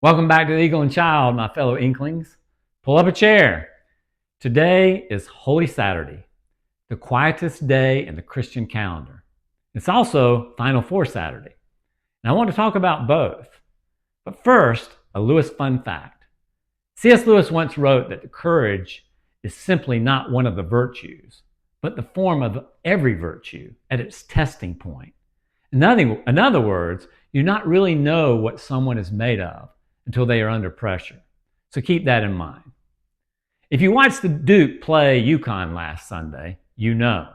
Welcome back to the Eagle and Child, my fellow Inklings. Pull up a chair. Today is Holy Saturday, the quietest day in the Christian calendar. It's also Final Four Saturday. And I want to talk about both. But first, a Lewis fun fact. C.S. Lewis once wrote that the courage is simply not one of the virtues, but the form of every virtue at its testing point. In other words, you do not really know what someone is made of until they are under pressure. So keep that in mind. If you watched the Duke play UConn last Sunday, you know.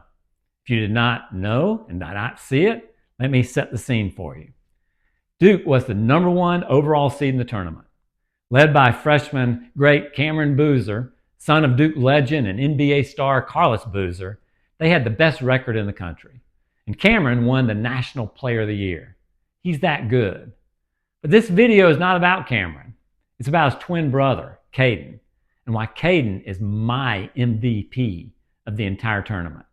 If you did not know and did not see it, let me set the scene for you. Duke was the #1 overall seed in the tournament. Led by freshman great Cameron Boozer, son of Duke legend and NBA star Carlos Boozer, they had the best record in the country. And Cameron won the National Player of the Year. He's that good. But this video is not about Cameron. It's about his twin brother, Cayden, and why Cayden is my MVP of the entire tournament.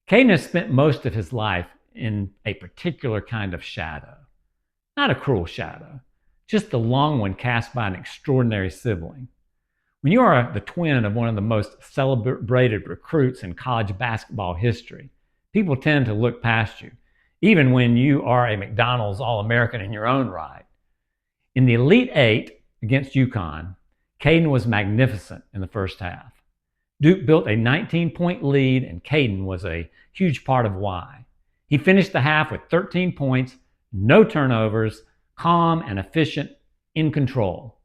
Cayden has spent most of his life in a particular kind of shadow. Not a cruel shadow, just the long one cast by an extraordinary sibling. When you are the twin of one of the most celebrated recruits in college basketball history, people tend to look past you, even when you are a McDonald's All-American in your own right. In the Elite Eight against UConn, Cayden was magnificent in the first half. Duke built a 19-point lead, and Cayden was a huge part of why. He finished the half with 13 points, no turnovers, calm and efficient, in control.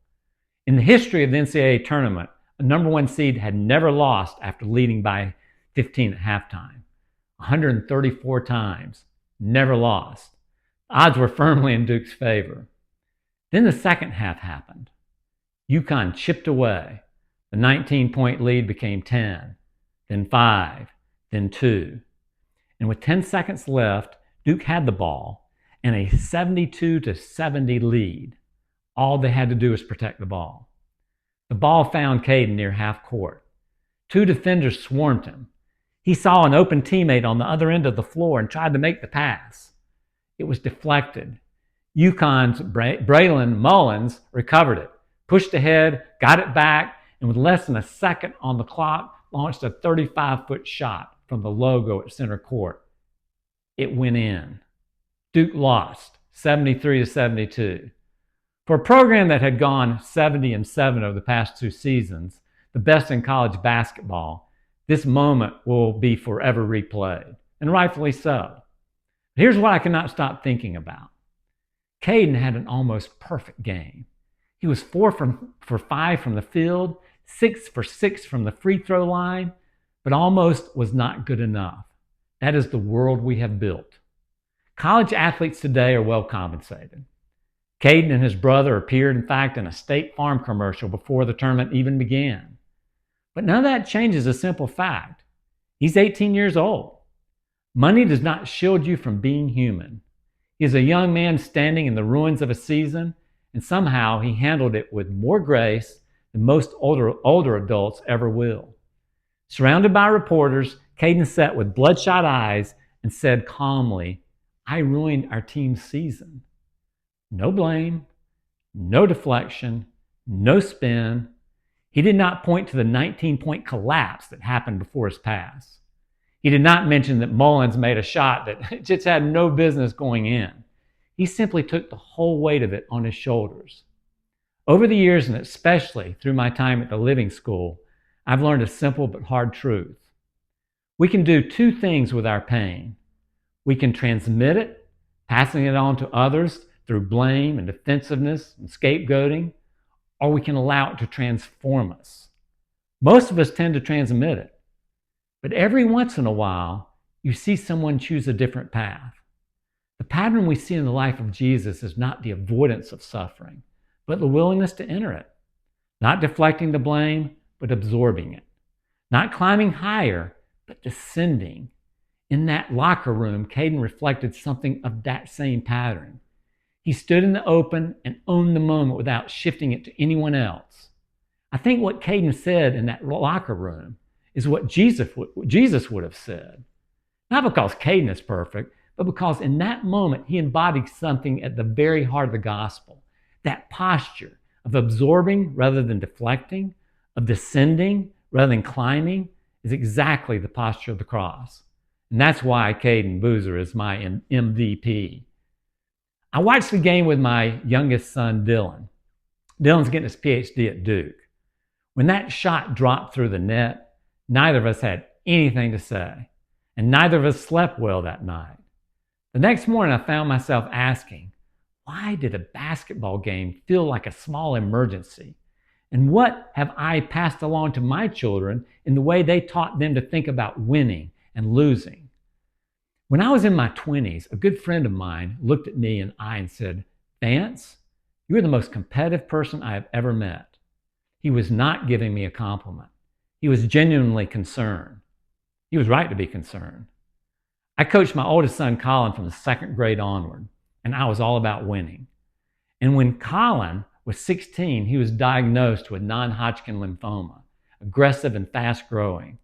In the history of the NCAA tournament, a #1 seed had never lost after leading by 15 at halftime. 134 times. Never lost. Odds were firmly in Duke's favor. Then the second half happened. UConn chipped away. The 19-point lead became 10, then 5, then 2. And with 10 seconds left, Duke had the ball and a 72-70 lead. All they had to do was protect the ball. The ball found Cayden near half court. 2 defenders swarmed him. He saw an open teammate on the other end of the floor and tried to make the pass. It was deflected. UConn's Braylon Mullins recovered it, pushed ahead, got it back, and with less than a second on the clock, launched a 35-foot shot from the logo at center court. It went in. Duke lost, 73-72. For a program that had gone 70-7 over the past 2 seasons, the best in college basketball, this moment will be forever replayed, and rightfully so. Here's what I cannot stop thinking about. Cayden had an almost perfect game. He was 4 for 5 from the field, 6 for 6 from the free throw line, but almost was not good enough. That is the world we have built. College athletes today are well compensated. Cayden and his brother appeared, in fact, in a State Farm commercial before the tournament even began. But none of that changes a simple fact. He's 18 years old. Money does not shield you from being human. He is a young man standing in the ruins of a season, and somehow he handled it with more grace than most older adults ever will. Surrounded by reporters, Cayden sat with bloodshot eyes and said calmly, "I ruined our team's season." No blame, no deflection, no spin. He did not point to the 19-point collapse that happened before his pass. He did not mention that Mullins made a shot that just had no business going in. He simply took the whole weight of it on his shoulders. Over the years, and especially through my time at the Living School, I've learned a simple but hard truth. We can do 2 things with our pain. We can transmit it, passing it on to others through blame and defensiveness and scapegoating, or we can allow it to transform us. Most of us tend to transmit it. But every once in a while, you see someone choose a different path. The pattern we see in the life of Jesus is not the avoidance of suffering, but the willingness to enter it. Not deflecting the blame, but absorbing it. Not climbing higher, but descending. In that locker room, Cayden reflected something of that same pattern. He stood in the open and owned the moment without shifting it to anyone else. I think what Cayden said in that locker room is what Jesus would have said. Not because Cayden is perfect, but because in that moment he embodied something at the very heart of the gospel. That posture of absorbing rather than deflecting, of descending rather than climbing, is exactly the posture of the cross. And that's why Cayden Boozer is my MVP. I watched the game with my youngest son, Dylan. Dylan's getting his PhD at Duke. When that shot dropped through the net, neither of us had anything to say, and neither of us slept well that night. The next morning, I found myself asking, why did a basketball game feel like a small emergency? And what have I passed along to my children in the way they taught them to think about winning and losing? When I was in my 20s, a good friend of mine looked at me in the eye and said, "Vance, you're the most competitive person I have ever met." He was not giving me a compliment. He was genuinely concerned. He was right to be concerned. I coached my oldest son, Colin, from the second grade onward, and I was all about winning. And when Colin was 16, he was diagnosed with non-Hodgkin lymphoma, aggressive and fast-growing.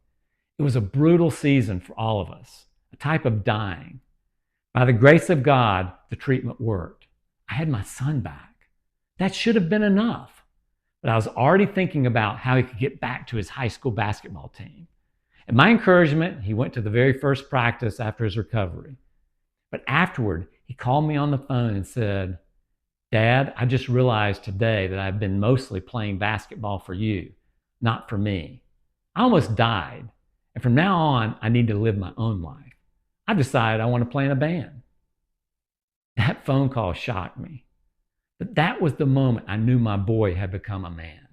It was a brutal season for all of us, a type of dying. By the grace of God, the treatment worked. I had my son back. That should have been enough. But I was already thinking about how he could get back to his high school basketball team. At my encouragement, he went to the very first practice after his recovery. But afterward, he called me on the phone and said, "Dad, I just realized today that I've been mostly playing basketball for you, not for me. I almost died, and from now on, I need to live my own life. I've decided I want to play in a band." That phone call shocked me. But that was the moment I knew my boy had become a man.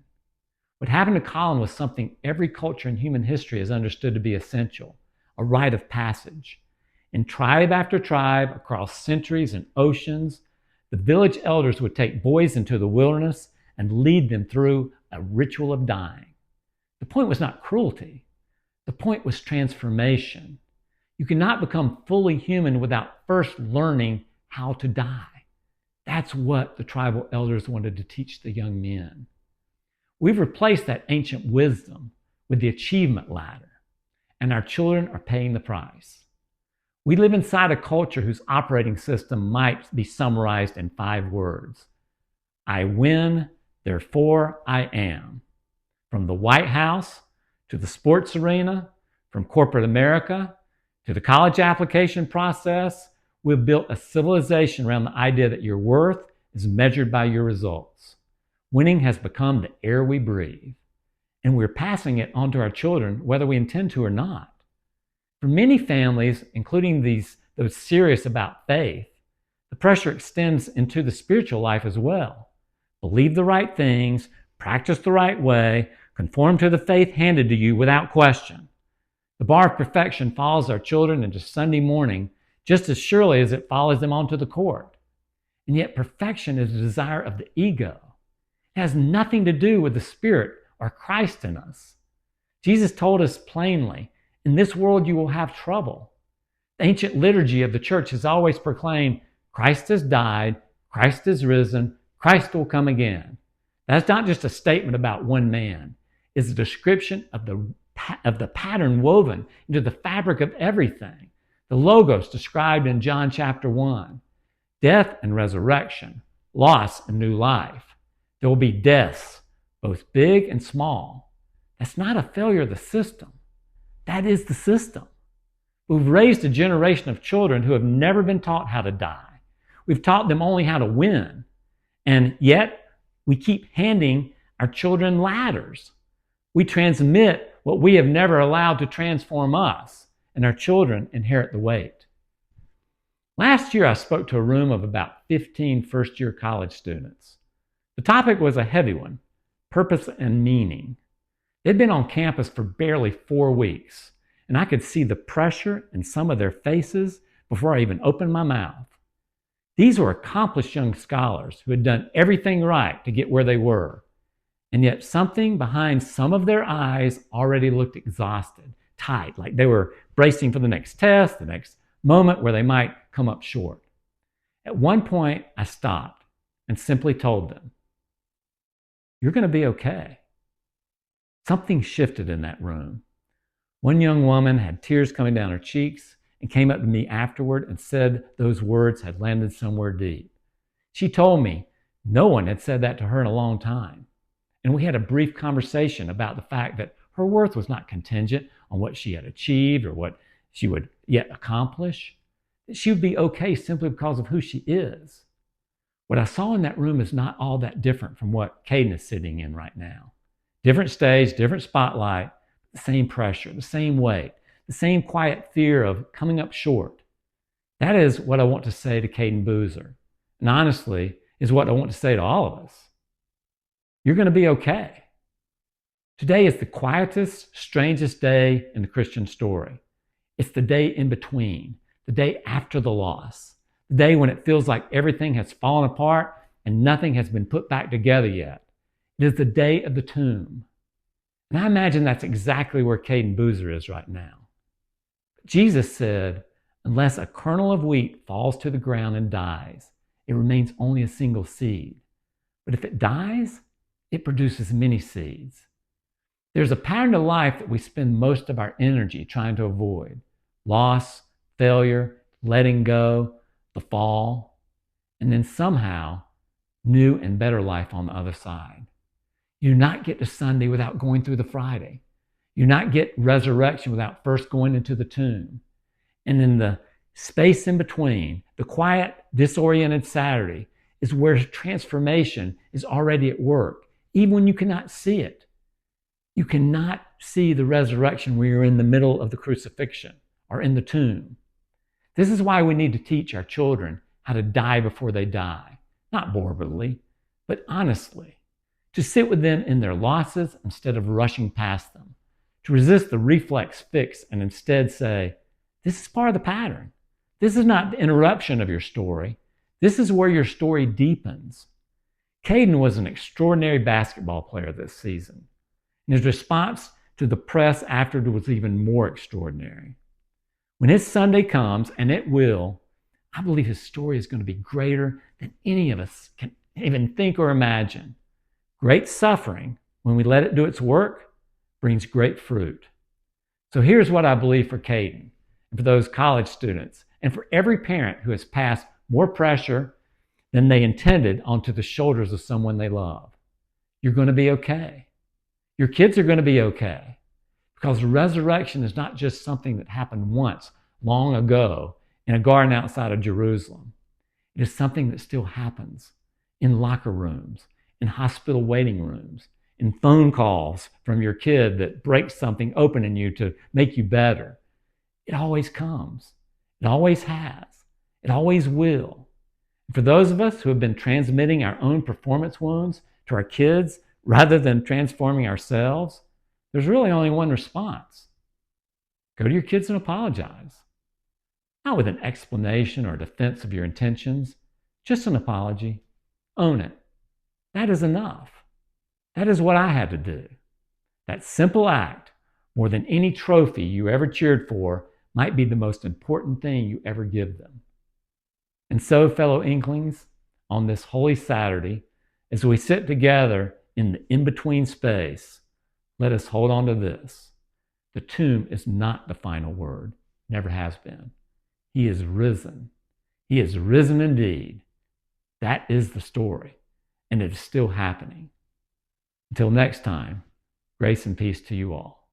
What happened to Colin was something every culture in human history has understood to be essential, a rite of passage. In tribe after tribe, across centuries and oceans, the village elders would take boys into the wilderness and lead them through a ritual of dying. The point was not cruelty. The point was transformation. You cannot become fully human without first learning how to die. That's what the tribal elders wanted to teach the young men. We've replaced that ancient wisdom with the achievement ladder, and our children are paying the price. We live inside a culture whose operating system might be summarized in 5 words. I win, therefore I am. From the White House to the sports arena, from corporate America to the college application process, we've built a civilization around the idea that your worth is measured by your results. Winning has become the air we breathe, and we're passing it on to our children whether we intend to or not. For many families, including those serious about faith, the pressure extends into the spiritual life as well. Believe the right things, practice the right way, conform to the faith handed to you without question. The bar of perfection follows our children into Sunday morning just as surely as it follows them onto the court. And yet perfection is a desire of the ego. It has nothing to do with the Spirit or Christ in us. Jesus told us plainly, in this world you will have trouble. The ancient liturgy of the church has always proclaimed, Christ has died, Christ is risen, Christ will come again. That's not just a statement about one man. It's a description of the pattern woven into the fabric of everything. The logos described in John chapter 1. Death and resurrection, loss and new life. There will be deaths, both big and small. That's not a failure of the system. That is the system. We've raised a generation of children who have never been taught how to die. We've taught them only how to win. And yet, we keep handing our children ladders. We transmit what we have never allowed to transform us, and our children inherit the weight. Last year, I spoke to a room of about 15 first-year college students. The topic was a heavy one, purpose and meaning. They'd been on campus for barely 4 weeks, and I could see the pressure in some of their faces before I even opened my mouth. These were accomplished young scholars who had done everything right to get where they were, and yet something behind some of their eyes already looked exhausted, tight, like they were bracing for the next test, the next moment where they might come up short. At one point, I stopped and simply told them, "You're going to be okay." Something shifted in that room. One young woman had tears coming down her cheeks and came up to me afterward and said those words had landed somewhere deep. She told me, No one had said that to her in a long time. And we had a brief conversation about the fact that her worth was not contingent on what she had achieved or what she would yet accomplish. That she would be okay simply because of who she is. What I saw in that room is not all that different from what Cayden is sitting in right now. Different stage, different spotlight, the same pressure, the same weight, the same quiet fear of coming up short. That is what I want to say to Cayden Boozer. And honestly, is what I want to say to all of us. You're going to be okay. Today is the quietest, strangest day in the Christian story. It's the day in between, the day after the loss, the day when it feels like everything has fallen apart and nothing has been put back together yet. It is the day of the tomb. And I imagine that's exactly where Cayden Boozer is right now. Jesus said, unless a kernel of wheat falls to the ground and dies, it remains only a single seed. But if it dies, it produces many seeds. There's a pattern of life that we spend most of our energy trying to avoid. Loss, failure, letting go, the fall, and then somehow new and better life on the other side. You do not get to Sunday without going through the Friday. You do not get resurrection without first going into the tomb. And in the space in between, the quiet, disoriented Saturday is where transformation is already at work, even when you cannot see it. You cannot see the resurrection when you're in the middle of the crucifixion or in the tomb. This is why we need to teach our children how to die before they die, not morbidly, but honestly, to sit with them in their losses instead of rushing past them, to resist the reflex fix and instead say, this is part of the pattern. This is not the interruption of your story. This is where your story deepens. Cayden was an extraordinary basketball player this season. And his response to the press afterward was even more extraordinary. When his Sunday comes, and it will, I believe his story is going to be greater than any of us can even think or imagine. Great suffering, when we let it do its work, brings great fruit. So here's what I believe for Cayden, and for those college students, and for every parent who has passed more pressure than they intended onto the shoulders of someone they love. You're going to be okay. Your kids are going to be okay. Because resurrection is not just something that happened once, long ago, in a garden outside of Jerusalem. It is something that still happens in locker rooms, in hospital waiting rooms, in phone calls from your kid that breaks something open in you to make you better. It always comes. It always has. It always will. For those of us who have been transmitting our own performance wounds to our kids rather than transforming ourselves, there's really only one response. Go to your kids and apologize. Not with an explanation or defense of your intentions, just an apology. Own it. That is enough. That is what I had to do. That simple act, more than any trophy you ever cheered for, might be the most important thing you ever give them. And so, fellow Inklings, on this Holy Saturday, as we sit together in the in-between space, let us hold on to this. The tomb is not the final word, never has been. He is risen. He is risen indeed. That is the story, and it is still happening. Until next time, grace and peace to you all.